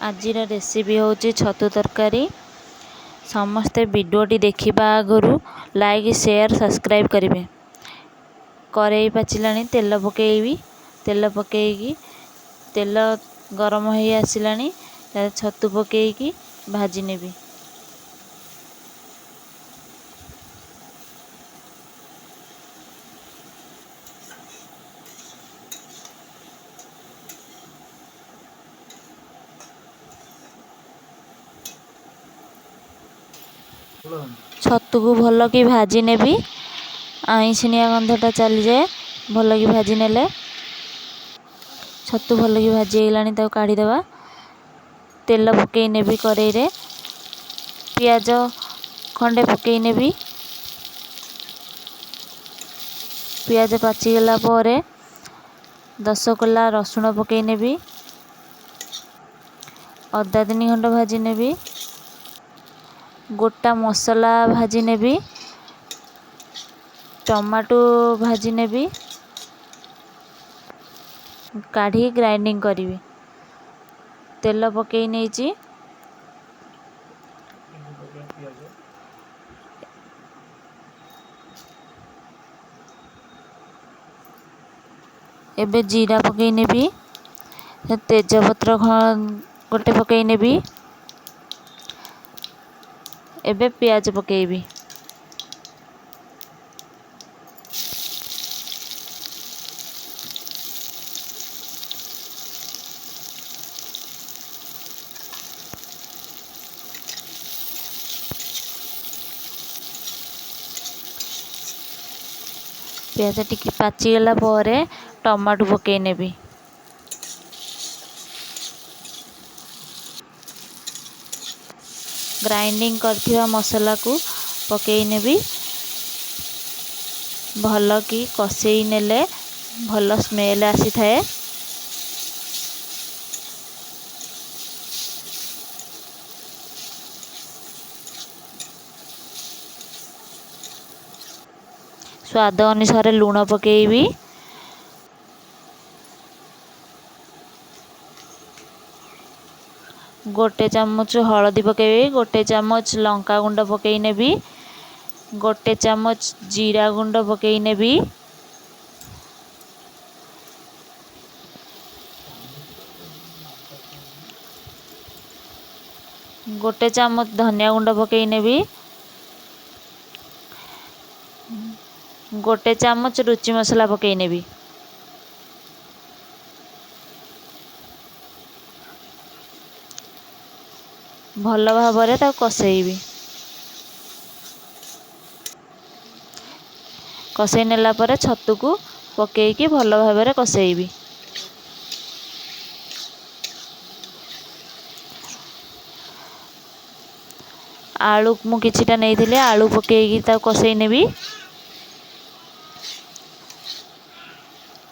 आजिर recipe होची छतु तरकारी। समस्ते वीडियोटी देखिबा आगु लाइक शेयर सब्सक्राइब करेंगे। करेई पाचिलानी तेल पकेबी। तेल पकेकी तेल गरम हो आसिलानी छतु पकेकी भाजी नेबी। छतु को भल कि भाजी नेबी। आईसिनिया गंधटा चली जाए भल कि भाजी नेले छतु भल कि भाजी गलानी काढ़ी देवा। तेल पकई नेबी करेई रे पियाज खंडे पकई नेबी। पियाज पाचिगला पर 10 कोला रसुण पकई नेबी। अदा 3 खंड भाजी नेबी। गोटा मसला भाजी नेबी। टमाटो भाजी नेबी काढ़ी ग्राइंडिंग करी। तेल पकई नेची एबे जीरा पकई नेबी। तेजपत्र गोटे पकई नेबी। एबे प्याज पकेबी। प्याज टिके पाचिगला पर टमाटो पकई नेबी। ग्राइंडिंग करथिबा मसला को पकई नेबी। भल कि कषेई नेले भल स्मेल आसी थाए। स्वाद अनुसार लूण पकेबी। गोटे चामच हलदी पकेबी। गोटे चामच लंका गुंड पकई नेबी। गोटे चामच जीरा गुंड पकई नेबी। गोटे चामच धनिया गुंड पकई नेबी। गोटे चामच रुचि मसला पकई नेबी। भल भाବରେ कषेबी। कषेई नेला पर छतु को पकेकी भल भाବରେ कषेबी। आलू मु किछिटा नहीं आलू पकेकी कषेई नेबी।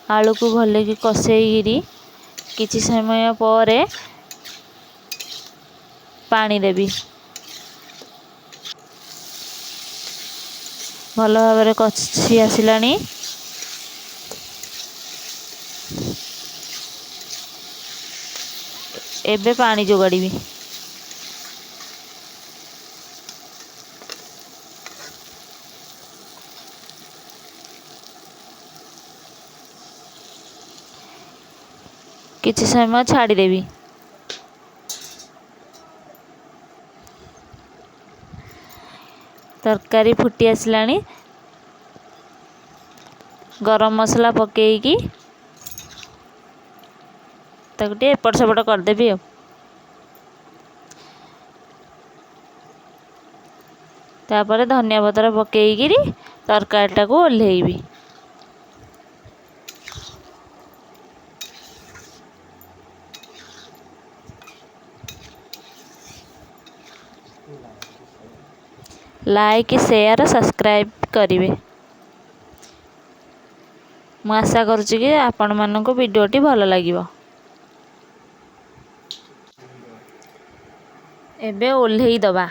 आलू को भल कि कषेई किछि समय पर पानी देबी। भल भाବରେ कषि आसिलानी। एबे पानी जोगाड़ी। किछि समय छाड़ी देबी। तरकारी फुटी आसिलानी। गरम मसला पकेकी ताकि एपट सेपट करदेबी। तापर धनिया पत्र पकेकी तरकारीटा को ओल्हेबी। लाइक शेयर सब्सक्राइब करेंगे। मु आशा करुच्ची कि आपण मानक वीडियोटी भल लगिवो। एबे ओल्हेई दबा।